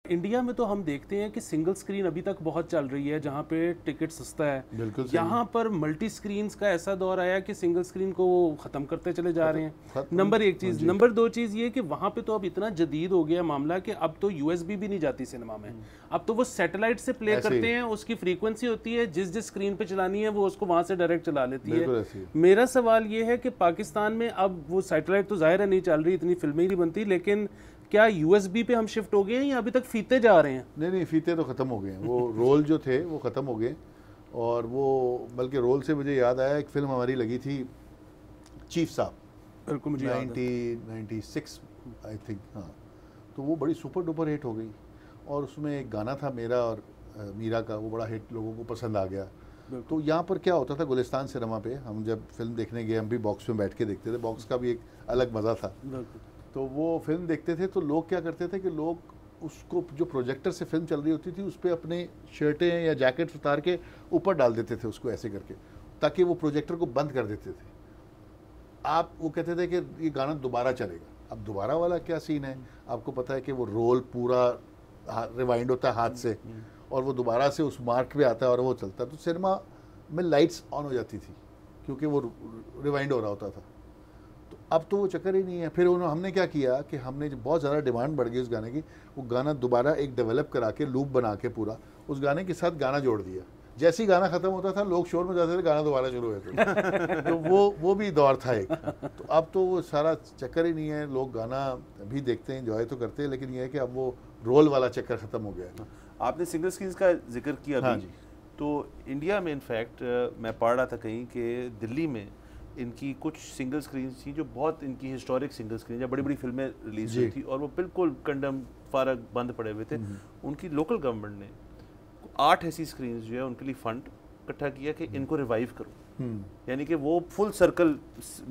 India में तो हम देखते हैं कि सिंगल स्क्रीन अभी तक बहुत चल रही है, जहाँ पे टिकट सस्ता है। बिल्कुल यहाँ पर मल्टी स्क्रीन्स का ऐसा दौर आया कि सिंगल स्क्रीन को वो ख़त्म करते चले जा रहे हैं। नंबर एक चीज़। नंबर दो चीज़ ये कि वहाँ पे तो अब इतना जदीद हो गया मामला कि अब तो यूएसबी भी नहीं जाती सिनेमा में, अब तो वो सैटेलाइट से प्ले करते हैं, उसकी फ्रीक्वेंसी होती है, जिस जिस स्क्रीन पे चलानी है वो उसको वहाँ से डायरेक्ट चला लेती है। मेरा सवाल ये है कि पाकिस्तान में अब वो सैटेलाइट तो जाहिर है नहीं चल रही, इतनी फिल्में ही नहीं बनती, लेकिन क्या यूएसबी पे हम शिफ्ट हो गए हैं या अभी तक फीते जा रहे हैं? नहीं, फीते तो ख़त्म हो गए हैं, वो रोल जो थे वो ख़त्म हो गए। और वो बल्कि रोल से मुझे याद आया, एक फिल्म हमारी लगी थी चीफ साहब, बिल्कुल मुझे 1996 आई थिंक, हाँ। तो वो बड़ी सुपर डुपर हिट हो गई और उसमें एक गाना था मेरा और मीरा का, वो बड़ा हिट, लोगों को पसंद आ गया। तो यहाँ पर क्या होता था, गुलिस्तान सिनेमा पे हम जब फिल्म देखने गए, हम भी बॉक्स में बैठ के देखते थे, बॉक्स का भी एक अलग मज़ा था। तो वो फिल्म देखते थे तो लोग क्या करते थे कि लोग उसको, जो प्रोजेक्टर से फिल्म चल रही होती थी, उस पर अपने शर्टें या जैकेट्स उतार के ऊपर डाल देते थे उसको ऐसे करके, ताकि वो प्रोजेक्टर को बंद कर देते थे। आप वो कहते थे कि ये गाना दोबारा चलेगा। अब दोबारा वाला क्या सीन है, आपको पता है कि वो रोल पूरा रिवाइंड होता है हाथ से और वो दोबारा से उस मार्क पे आता है और वो चलता है। तो सिनेमा में लाइट्स ऑन हो जाती थी क्योंकि वो रिवाइंड हो रहा होता था। तो अब तो वो चक्कर ही नहीं है। फिर हमने क्या किया कि हमने बहुत ज़्यादा डिमांड बढ़ गई उस गाने की, वो गाना दोबारा एक डेवलप करा के, लूप बना के पूरा उस गाने के साथ गाना जोड़ दिया। जैसे ही गाना ख़त्म होता था लोग शोर में जाते थे, गाना दोबारा शुरू होते थे। तो वो भी दौर था एक। तो अब तो वो सारा चक्कर ही नहीं है, लोग गाना भी देखते हैं, एंजॉय तो करते हैं, लेकिन ये है कि अब वो रोल वाला चक्कर ख़त्म हो गया है। आपने सिंगल स्क्रीन का जिक्र किया हाँ अभी, तो इंडिया में इनफैक्ट मैं पढ़ रहा था कहीं कि दिल्ली में इनकी कुछ सिंगल स्क्रीन थी जो बहुत इनकी हिस्टोरिक सिंगल स्क्रीन, या बड़ी बड़ी फिल्में रिलीज हुई थी और वो बिल्कुल कंडम फारग बंद पड़े हुए थे। उनकी लोकल गवर्नमेंट ने 8 ऐसी स्क्रीन जो है उनके लिए फंड इकट्ठा किया कि इनको रिवाइव करो, यानी कि वो फुल सर्कल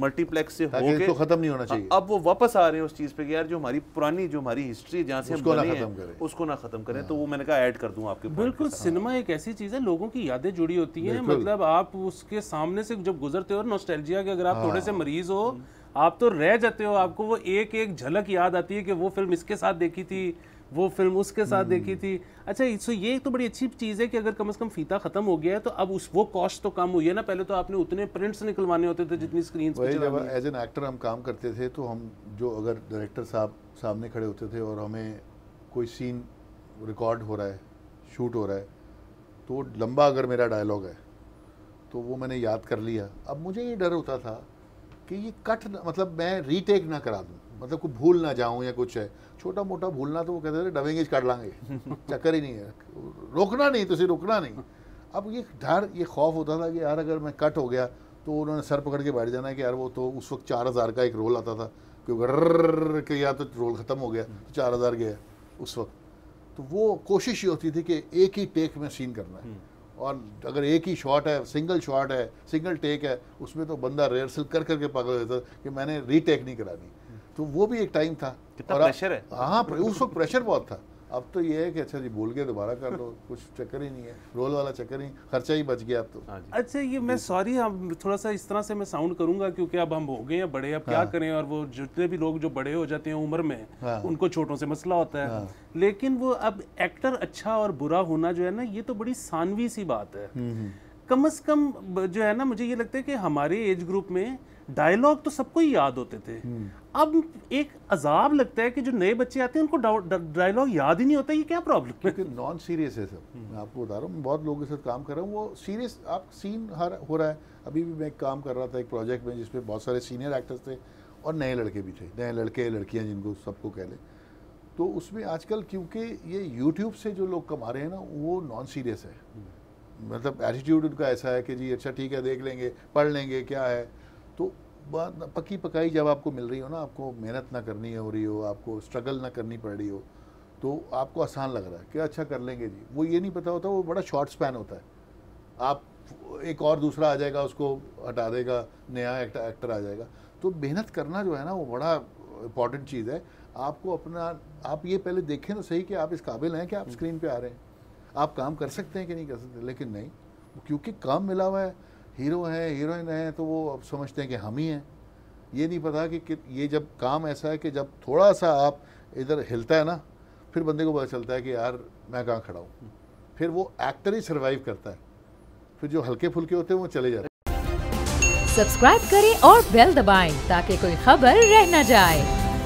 मल्टीप्लेक्स से होके तो खत्म नहीं होना चाहिए। अब वो वापस आ रहे हैं उस चीज़ पे कि यार जो हमारी पुरानी, जो हमारी हिस्ट्री जहाँ से हम बने हैं उसको ना खत्म करें। तो वो मैंने कहा ऐड कर दूं आपके। बिल्कुल, सिनेमा एक ऐसी चीज़ है, लोगों की यादें जुड़ी होती हैं। मतलब आप उसके सामने से जब गुजरते हो, नॉस्टैल्जिया के अगर आप थोड़े से मरीज हो, आप तो रह जाते हो, आपको वो एक एक झलक याद आती है कि वो फिल्म इसके साथ देखी थी, वो फिल्म उसके साथ देखी थी। अच्छा, सो ये तो बड़ी अच्छी चीज़ है कि अगर कम से कम फीता ख़त्म हो गया है तो अब वो कॉस्ट तो कम हुई है ना। पहले तो आपने उतने प्रिंट्स निकलवाने होते थे जितनी स्क्रीन पे जब एज एन एक्टर हम काम करते थे तो हम जो, अगर डायरेक्टर साहब सामने खड़े होते थे और हमें कोई सीन रिकॉर्ड हो रहा है, शूट हो रहा है, तो लंबा अगर मेरा डायलॉग है तो वो मैंने याद कर लिया। अब मुझे ये डर होता था कि ये कट, मतलब मैं रीटेक ना करा दूँ, मतलब कुछ भूल ना जाऊं या कुछ है छोटा मोटा भूलना, तो वो कहते थे डबेंगे कर लांगे, चक्कर ही नहीं है, रोकना नहीं, तुझे रोकना नहीं। अब ये डर, ये खौफ होता था कि यार अगर मैं कट हो गया तो उन्होंने सर पकड़ के बैठ जाना कि यार वो तो उस वक्त 4000 का एक रोल आता था, क्योंकि या तो रोल ख़त्म हो गया तो 4000 गया उस वक्त। तो वो कोशिश ये होती थी कि एक ही टेक में सीन करना है, और अगर एक ही शॉट है, सिंगल शॉट है, सिंगल टेक है, उसमें तो बंदा रिहर्सल कर करके पागल होता था कि मैंने रीटेक नहीं करानी। तो वो भी एक टाइम था। कितना प्रेशर है। हाँ, उस वक्त प्रेशर बहुत था। अब तो ये है कि अच्छा जी भूल के दोबारा कर लो, कुछ चक्कर ही नहीं है, रोल वाला चक्कर ही, खर्चा ही बच गया अब तो। अच्छा, ये मैं सॉरी, हम थोड़ा सा इस तरह से मैं साउंड करूंगा क्योंकि अब हम हो गए हैं बड़े, अब क्या करें, और वो जितने भी लोग जो बड़े हो जाते हैं उम्र में, उनको छोटों से मसला होता है। लेकिन वो अब एक्टर अच्छा और बुरा होना जो है ना, ये तो बड़ी सानवी सी बात है। कम से कम जो है ना, मुझे ये लगता है कि हमारे एज ग्रुप में डायलॉग तो सबको ही याद होते थे। अब एक अजाब लगता है कि जो नए बच्चे आते हैं उनको डायलॉग याद ही नहीं होता। ये क्या प्रॉब्लम है? क्योंकि नॉन सीरियस है सब। मैं आपको बता रहा हूँ, मैं बहुत लोगों के साथ काम कर रहा हूँ, वो सीरियस आप सीन हो रहा है। अभी भी मैं काम कर रहा था एक प्रोजेक्ट में जिसमें बहुत सारे सीनियर एक्टर्स थे और नए लड़के भी थे, नए लड़के लड़कियाँ जिनको सबको कह लें। तो उसमें आजकल क्योंकि ये यूट्यूब से जो लोग कमा रहे हैं ना, वो नॉन सीरियस है। मतलब एटीट्यूड उनका ऐसा है कि जी अच्छा ठीक है, देख लेंगे, पढ़ लेंगे, क्या है। तो बात पक्की पकाई जब आपको मिल रही हो ना, आपको मेहनत ना करनी हो रही हो, आपको स्ट्रगल ना करनी पड़ रही हो, तो आपको आसान लग रहा है कि अच्छा कर लेंगे जी। वो ये नहीं पता होता, वो बड़ा शॉर्ट स्पैन होता है। आप एक और दूसरा आ जाएगा, उसको हटा देगा, नया एक्टर आ जाएगा। तो मेहनत करना जो है ना, वो बड़ा इंपॉर्टेंट चीज़ है। आपको अपना, आप ये पहले देखें तो सही कि आप इस काबिल हैं कि आप स्क्रीन पे आ रहे हैं, आप काम कर सकते हैं कि नहीं कर सकते। लेकिन नहीं, क्योंकि काम मिला हुआ है, हीरो है, हीरोइन है, तो वो अब समझते हैं कि हम ही हैं। ये नहीं पता कि ये जब काम ऐसा है कि जब थोड़ा सा आप इधर हिलता है ना, फिर बंदे को पता चलता है कि यार मैं कहाँ खड़ा हूँ, फिर वो एक्टर ही सर्वाइव करता है, फिर जो हल्के फुल्के होते हैं वो चले जाते हैं। सब्सक्राइब करें और बेल दबाएं ताकि कोई खबर रह न जाए।